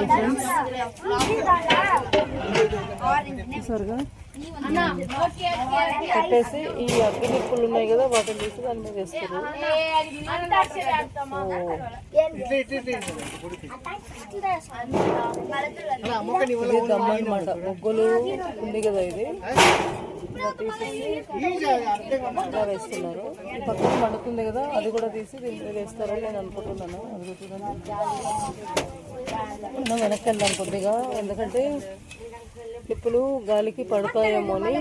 చూడండి ఫ్రెండ్స్, చూసారుగా కట్టేసి ఈ అగ్గి నిప్పులు ఉన్నాయి కదా వాటిని తీసి దాని మీద వేస్తారు. ఇది దమ్మ అనమాట, ముగ్గులు ఉంది కదా ఇది తీసేసి ఇలా వేస్తున్నారు. ఈ పక్కన మండుతుంది కదా అది కూడా తీసి దీని మీద వేస్తారని నేను అనుకుంటున్నాను. అది చూడండి, వెనక్కి వెళ్దాం కొద్దిగా, ఎందుకంటే నిప్పులు గాలికి పడతాయేమో అని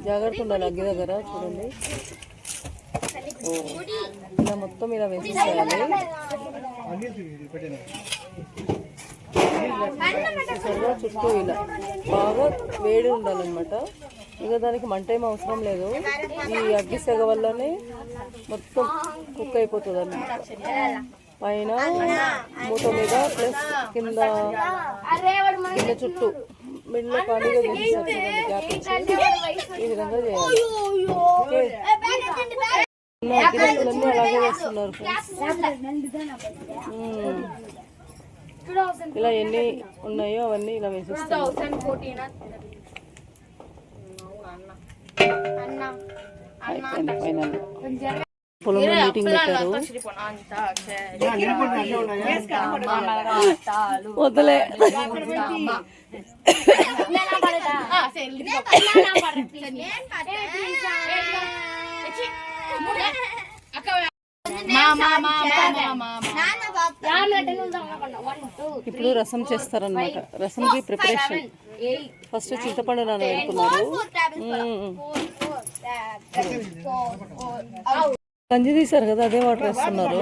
జాగ్రత్త ఉండాలి అగ్గి దగ్గర. చూడండి ఇలా మొత్తం ఇలా వేసేసేయాలి. చుట్టూ ఇలా బాగా వేడి ఉండాలన్నమాట. ఇక దానికి మంట ఏం అవసరం లేదు, ఈ అగ్గి సెగ వల్లనే మొత్తం కుక్ అయిపోతుంది అన్నమాట. పైన మూత మీద ప్లస్ కింద చుట్టూ మిడిలో ఖాళీగా తీసేసారు. ఈ విధంగా చేయాలి. అగ్గిరప్పులన్నీ అలాగే వేస్తున్నారు ఫ్రెండ్స్. ఇలా ఎన్ని ఉన్నాయో అవన్నీ ఇలా వేసేస్తారు. అయిపోయింది ఫైనల్. పొలంలో మీటింగ్ పెట్టారు. వద్దులే ఇప్పుడు రసం చేస్తారనమాట. రసంకి ప్రిపరేషన్ ఫస్ట్ చింతపండు నానబెడుతున్నారు. గంజి తీశారు కదా అదే వాటర్ వేస్తున్నారు.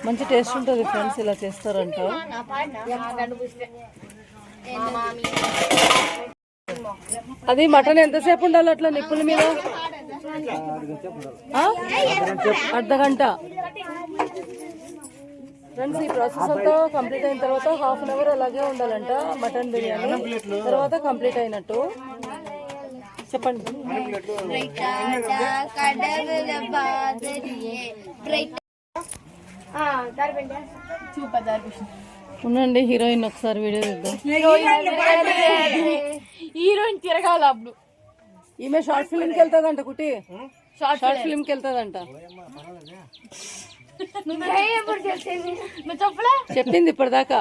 మంచి టేస్ట్ ఉంటుంది ఫ్రెండ్స్, ఇలా చేస్తారంట. అది మటన్ ఎంతసేపు ఉండాలి అట్లా నిప్పుల మీద? అర్ధగంట ఫ్రెండ్స్. ఈ ప్రాసెస్ అంతా కంప్లీట్ అయిన తర్వాత హాఫ్ అన్ అవర్ అలాగే ఉండాలంట మటన్ బిర్యానీ. తర్వాత కంప్లీట్ అయినట్టు. చెప్పండి. ఉండండి, హీరోయిన్ ఒకసారి వీడియో తీద్దాం. హీరోయిన్ తిరగాలి అప్పుడు. ఈమె షార్ట్ ఫిల్మ్కి వెళ్తుందంట కుట్టి, షార్ట్ ఫిల్మ్కి వెళ్తుందంట. చెప్పింది ఇప్పటిదాకా.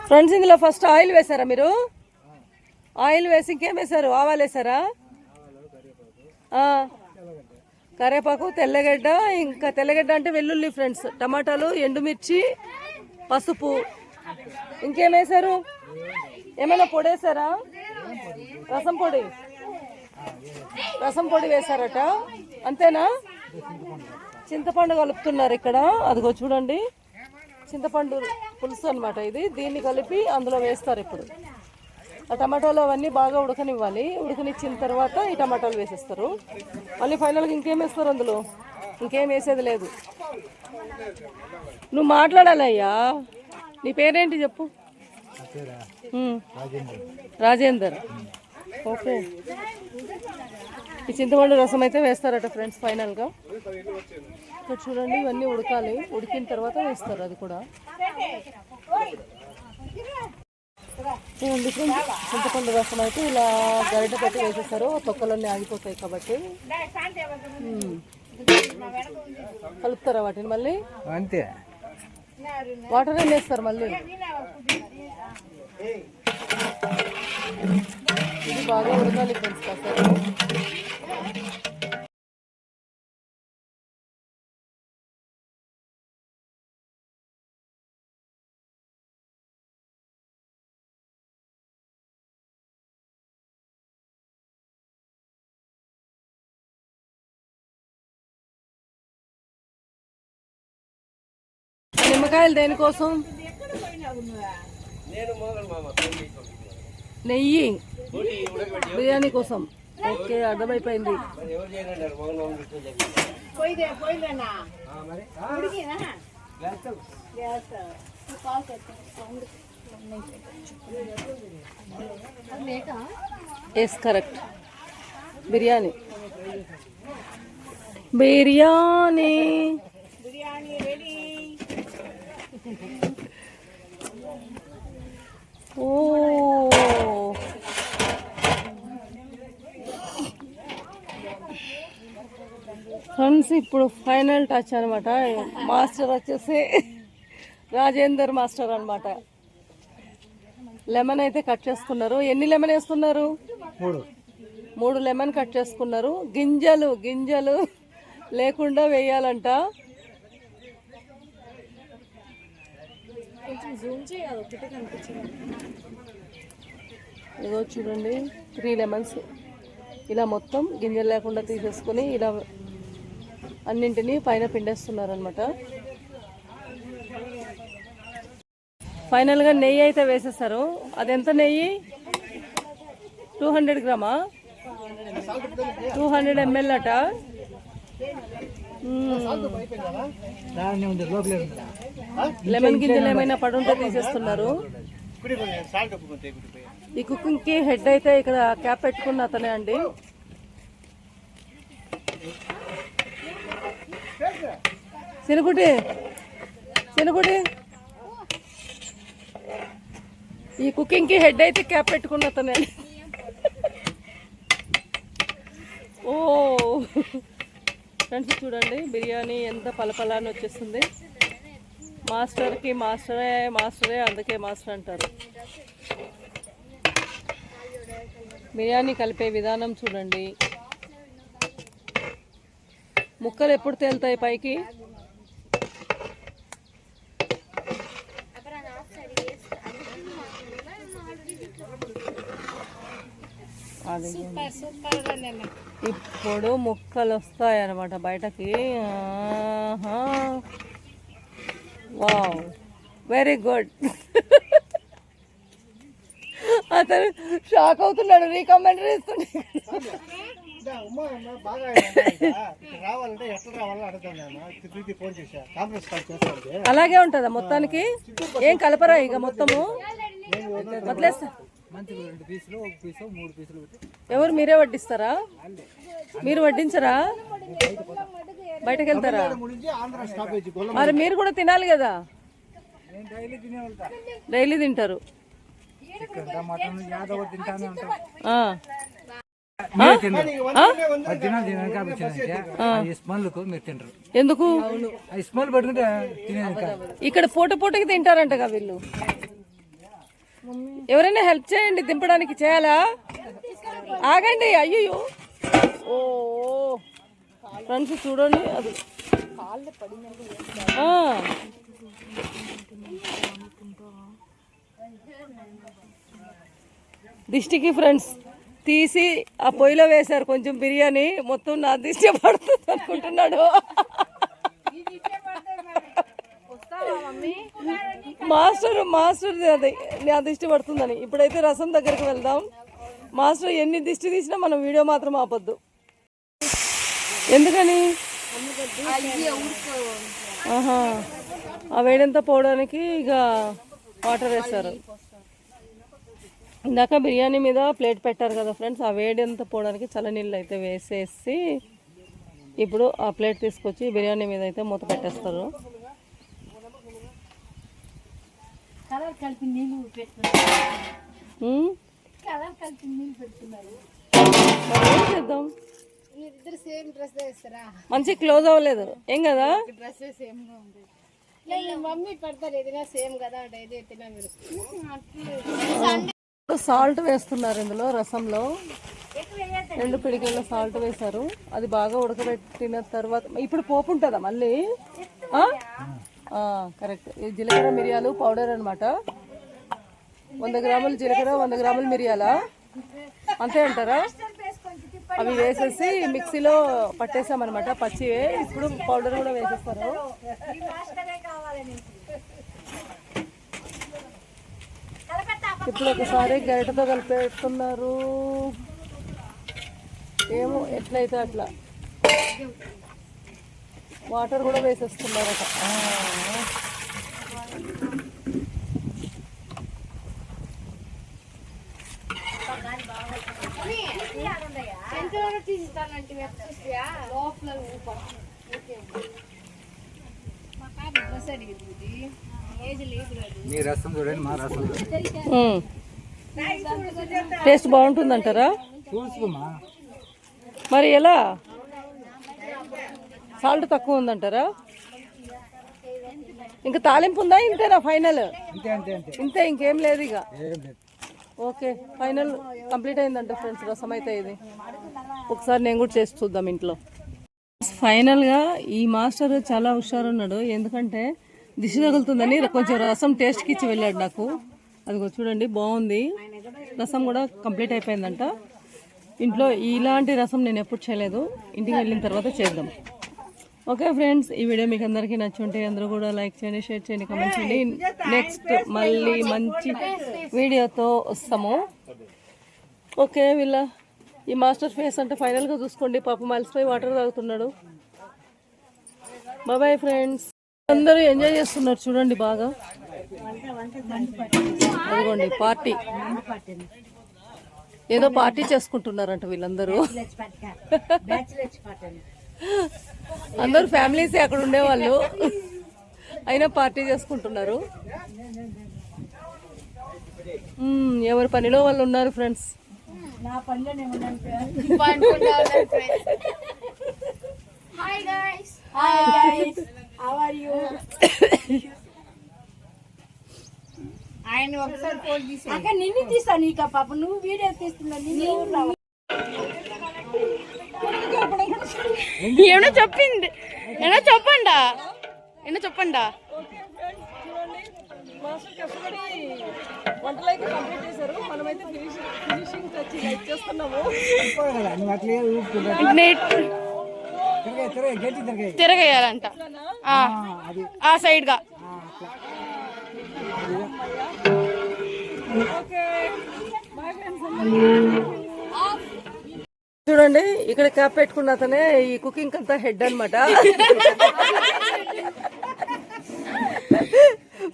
ఫ్రెండ్స్ ఇందులో ఫస్ట్ ఆయిల్ వేసారా మీరు? ఆయిల్ వేసి ఇంకేం వేసారు? ఆవాలు వేసారా? కరివేపాకు, తెల్లగడ్డ, ఇంకా తెల్లగడ్డ అంటే వెల్లుల్లి ఫ్రెండ్స్, టమాటాలు, ఎండుమిర్చి, పసుపు. ఇంకేం వేసారు? ఏమైనా పొడి వేసారా? రసం పొడి, రసం పొడి వేసారట. అంతేనా? చింతపండు కలుపుతున్నారు ఇక్కడ. అదిగో చూడండి, చింతపండు పులుసు అనమాట ఇది. దీన్ని కలిపి అందులో వేస్తారు. ఇప్పుడు ఆ టమాటాలు అవన్నీ బాగా ఉడకనివ్వాలి. ఉడకనిచ్చిన తర్వాత ఈ టమాటాలు వేసేస్తారు. మళ్ళీ ఫైనల్గా ఇంకేం వేస్తారు అందులో? ఇంకేం వేసేది లేదు. నువ్వు మాట్లాడాలయ్యా. నీ పేరేంటి చెప్పు? రాజేందర్. ఓకే. ఈ చింతపండు రసం అయితే వేస్తారట ఫ్రెండ్స్ ఫైనల్గా. ఇక్కడ చూడండి, ఇవన్నీ ఉడకాలి. ఉడికిన తర్వాత వేస్తారు అది కూడా. చూడండి ఫ్రెండ్స్, చింతపండు రసం అయితే ఇలా గరిట పెట్టి వేసేస్తారు. తొక్కలన్నీ ఆగిపోతాయి కాబట్టి. కలుపుతారా వాటిని మళ్ళీ? అంతే. వాటర్ ఏం వేస్తారు మళ్ళీ? ఇది బాగా ఉడకాలి ఫ్రెండ్స్ కాసేపు. నిమ్మకాయలు దేనికోసం? నెయ్యి బిర్యానీ కోసం. ఓకే, అర్థమైపోయింది. Yes correct. బిర్యానీ బిర్యానీ ఓ ఫ్రెండ్స్, ఇప్పుడు ఫైనల్ టచ్ అనమాట. మాస్టర్ వచ్చేసి రాజేందర్ మాస్టర్ అనమాట. లెమన్ అయితే కట్ చేసుకున్నారు. ఎన్ని లెమన్ వేస్తున్నారు? 3 లెమన్ కట్ చేసుకున్నారు. గింజలు లేకుండా వేయాలంట. ఇదో చూడండి, 3 లెమన్స్ ఇలా మొత్తం గింజలు లేకుండా తీసేసుకొని ఇలా అన్నింటినీ పైన పిండేస్తున్నారు అనమాట. ఫైనల్గా నెయ్యి అయితే వేసేస్తారు. అదెంత నెయ్యి? 200 గ్రామా? 200 ml అట. లెమన్ గింజలు ఏమైనా పడుంటే తీసేస్తున్నారు. ఈ కుకింగ్ కి హెడ్ అయితే ఇక్కడ క్యాప్ పెట్టుకున్న అతనే అండి. చినుకుటి ఈ కుకింగ్ కి హెడ్ అయితే క్యాప్ పెట్టుకున్న అతనే. ఓ ఫ్రెండ్స్ చూడండి, బిర్యానీ ఎంత పలపలాని వచ్చేస్తుంది. మాస్టర్కి మాస్టరే అందుకే మాస్టర్ అంటారు. బిర్యానీ కలిపే విధానం చూడండి. ముక్కలు ఎప్పుడు తేలుతాయి పైకి? ఇప్పుడు ముక్కలు వస్తాయి అన్నమాట బయటకి. Wow, very good. అతను షాక్ అవుతున్నాడు, రీకమెండరీ ఇస్తున్నాడు. అలాగే ఉంటుందా మొత్తానికి? ఏం కలపరా ఇక మొత్తము వదిలేస్తా? ఎవరు మీరే వడ్డిస్తారా? మీరు వడ్డించరా? బయటకు వెళ్తారా? మరి మీరు కూడా తినాలి కదా. డైలీ తింటారు. ఎందుకు? ఇక్కడ పూటకి తింటారంట వీళ్ళు. ఎవరైనా హెల్ప్ చేయండి, దింపడానికి. చేయాలా? ఆగండి. అయ్యో, ఓ ఫ్రెండ్స్ చూడండి, అది దిష్టికి ఫ్రెండ్స్ తీసి ఆ పొయ్యిలో వేశారు కొంచెం బిర్యానీ. మొత్తం నా దిష్టి పడుతుంది అనుకుంటున్నాడు. మాస్టర్ అది నా దిష్టి పడుతుందని. ఇప్పుడైతే రసం దగ్గరికి వెళ్దాం. మాస్టర్ ఎన్ని దిష్టి తీసినా మనం వీడియో మాత్రం ఆపొద్దు. ఎందుకని? ఆ వేడంతా పోవడానికి ఇక వాటర్ వేస్తారు. ఇందాక బిర్యానీ మీద ప్లేట్ పెట్టారు కదా ఫ్రెండ్స్, ఆ వేడంతా పోవడానికి చల్లనీళ్ళు అయితే వేసేసి ఇప్పుడు ఆ ప్లేట్ తీసుకొచ్చి బిర్యానీ మీద అయితే మూత పెట్టేస్తారు. చేద్దాం. మంచి క్లోజ్ అవ్వలేదు ఏం కదా? సాల్ట్ వేస్తున్నారు ఇందులో, రసంలో 2 పిడికిళ్ళ సాల్ట్ వేశారు. అది బాగా ఉడకబెట్టిన తర్వాత ఇప్పుడు పోపు ఉంటుందా మళ్ళీ? కరెక్ట్. ఇది జీలకర్ర మిరియాలు పౌడర్ అనమాట. 100 గ్రాములు జీలకర్ర, 100 గ్రాములు మిరియాల, అంతే అంటారా? అవి వేసేసి మిక్సీలో పట్టేసామన్నమాట పచ్చివే. ఇప్పుడు పౌడర్ కూడా వేసేస్తారు. ఇప్పుడు ఒకసారి గరిటతో కలిపేస్తున్నారు. ఏమో ఎట్లయితే అట్లా. వాటర్ కూడా వేసేస్తున్నారట. టేస్ట్ బాగుంటుందంటారా? మరి ఎలా? సాల్ట్ తక్కువ ఉందంటారా? ఇంకా తాలింపు ఉందా? ఇంతేనా ఫైనల్? ఇంతే, ఇంకేం లేదు ఇక. ఓకే, ఫైనల్ కంప్లీట్ అయిందంట ఫ్రెండ్స్ రసం అయితే. ఇది ఒకసారి నేను కూడా చేసి చూద్దాం ఇంట్లో. ఫైనల్గా ఈ మాస్టర్ చాలా హుషారున్నాడు, ఎందుకంటే దిష్టి తగులుతుందని కొంచెం రసం టేస్ట్కి ఇచ్చి వెళ్ళాడు నాకు. అది చూడండి, బాగుంది. రసం కూడా కంప్లీట్ అయిపోయిందంట. ఇంట్లో ఇలాంటి రసం నేను ఎప్పుడు చేయలేదు, ఇంటికి వెళ్ళిన తర్వాత చేద్దాం. ఓకే ఫ్రెండ్స్, ఈ వీడియో మీకు అందరికీ నచ్చుంటే అందరూ కూడా లైక్ చేయండి, షేర్ చేయండి, కామెంట్ చేయండి. నెక్స్ట్ మళ్ళీ మంచి వీడియోతో వస్తాము. ఓకే, ఈ మాస్టర్ ఫేస్ అంటే ఫైనల్గా చూసుకోండి. పాపం అలసిపోయి వాటర్ తాగుతున్నాడు. బాయ్ ఫ్రెండ్స్, అందరూ ఎంజాయ్ చేస్తున్నారు చూడండి బాగా. అదిగోండి పార్టీ, ఏదో పార్టీ చేసుకుంటున్నారంట వీళ్ళందరూ. అందరూ ఫ్యామిలీసే అక్కడ ఉండేవాళ్ళు, అయినా పార్టీ చేసుకుంటున్నారు. ఎవరి పనిలో వాళ్ళు ఉన్నారు ఫ్రెండ్స్. ఆయన ఒకసారి ఫోన్ తీసి అక్క నిన్ను తీస్తాను, ఇక పాప నువ్వు వీడియో తీస్తున్నా. ఏమన్నా చెప్పింది, ఏమన్నా చెప్పండా, ఏమన్నా చెప్పండా. వంటలు అయితే కంప్లీట్ చేశారు, మనమైతే ఫినిషింగ్ టచ్ చేస్తున్నాము. తిరగేయాలంట ఆ సైడ్ గా. చూడండి, ఇక్కడ క్యాప్ పెట్టుకున్న అతనే ఈ కుకింగ్ అంతా హెడ్ అన్నమాట.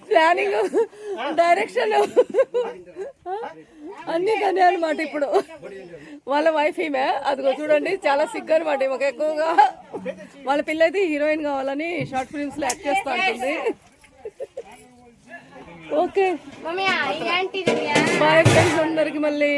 ప్లానింగ్, డైరెక్షన్ అన్ని తనే అనమాట. ఇప్పుడు వాళ్ళ వైఫ్ ఈమె, అదిగో చూడండి చాలా సిగ్గు అనమాట ఈమెకు ఎక్కువగా. వాళ్ళ పిల్ల అయితే హీరోయిన్ కావాలని షార్ట్ ఫిల్మ్స్ లో యాక్ట్ చేస్తూ ఉంటుంది. ఓకే బాయ్ ఫ్రెండ్స్ అందరికి మళ్ళీ.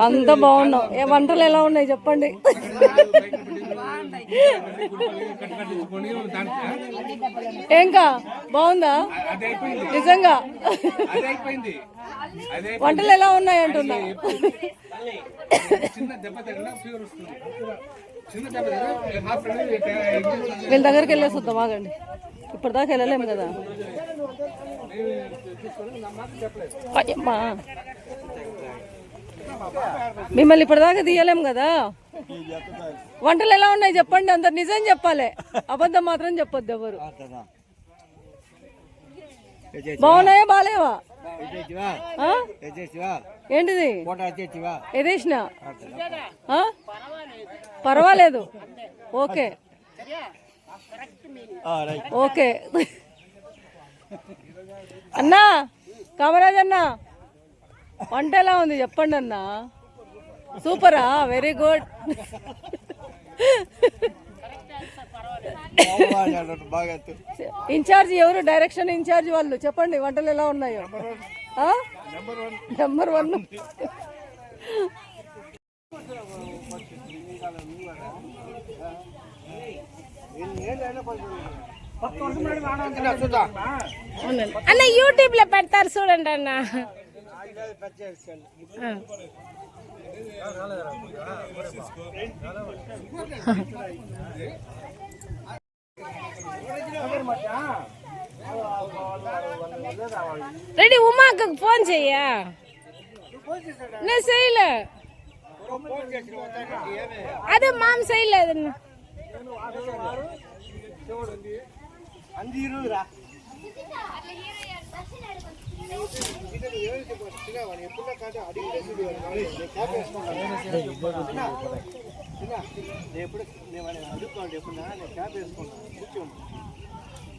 అంత బాగున్నాం. వంటలు ఎలా ఉన్నాయి చెప్పండి. ఏంకా బాగుందా నిజంగా? వంటలు ఎలా ఉన్నాయి అంటున్నా. వీళ్ళ దగ్గరికి వెళ్ళేసి వద్దాం, ఆగండి. ఇప్పటిదాకా వెళ్ళలేము కదా. మిమ్మల్ని ఇప్పటిదాకా తీయలేము కదా. వంటలు ఎలా ఉన్నాయి చెప్పండి, అందరు నిజం చెప్పాలి, అబద్ధం మాత్రం చెప్పొద్దు ఎవరు. బాగున్నాయా బాలేవా? ఆ? ఏంటిది ఏదేసిన పర్వాలేదు ఓకే ఓకే అన్నా కామరాజ్ అన్నా వంట ఎలా ఉంది చెప్పండి అన్నా సూపరా వెరీ గుడ్ ఇన్ఛార్జ్ ఎవరు డైరెక్షన్ ఇన్ఛార్జ్ వాళ్ళు చెప్పండి వంటలు ఎలా ఉన్నాయో నెంబర్ 1 అన్న యూట్యూబ్ లో పెడతారు చూడండి అన్న రెడీ ఉమాకు ఫోన్ చెయ్యా నేను చేయలే అదే మామ చేయలేదన్న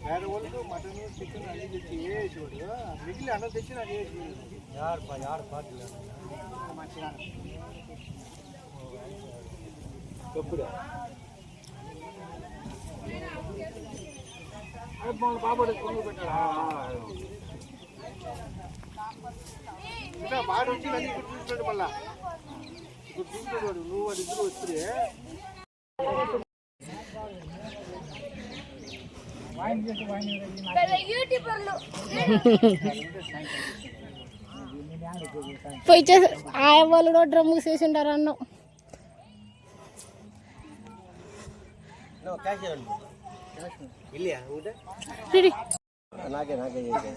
వేరే వాళ్ళు మటన్ చికెన్ అన్ని తెచ్చి వేసేవాడు మిగిలిన అన్నం తెచ్చి నాకు వేసి ఎప్పుడు బాబు కొనుగోలు పెట్టాడా బాగా వచ్చి అన్ని ఇప్పుడు చూసుకుంటాడు మళ్ళా ఇప్పుడు చూసుకుంటాడు నువ్వు అది ఇద్దరు వస్తే పోయి ఆ వాళ్ళు కూడా డ్రమ్ చేసిండారు అన్నం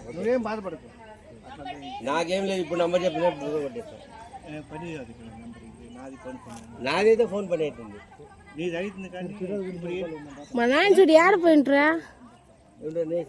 నువ్వేం బాధపడకు నాకేం లేదు ఇప్పుడు నంబర్ చెప్పిన నాదైతే ఫోన్ పని అవుతుంది నీది అవుతుంది కానీ మా నాయన చూడు ఆడిపోయింట్రా ఉండదు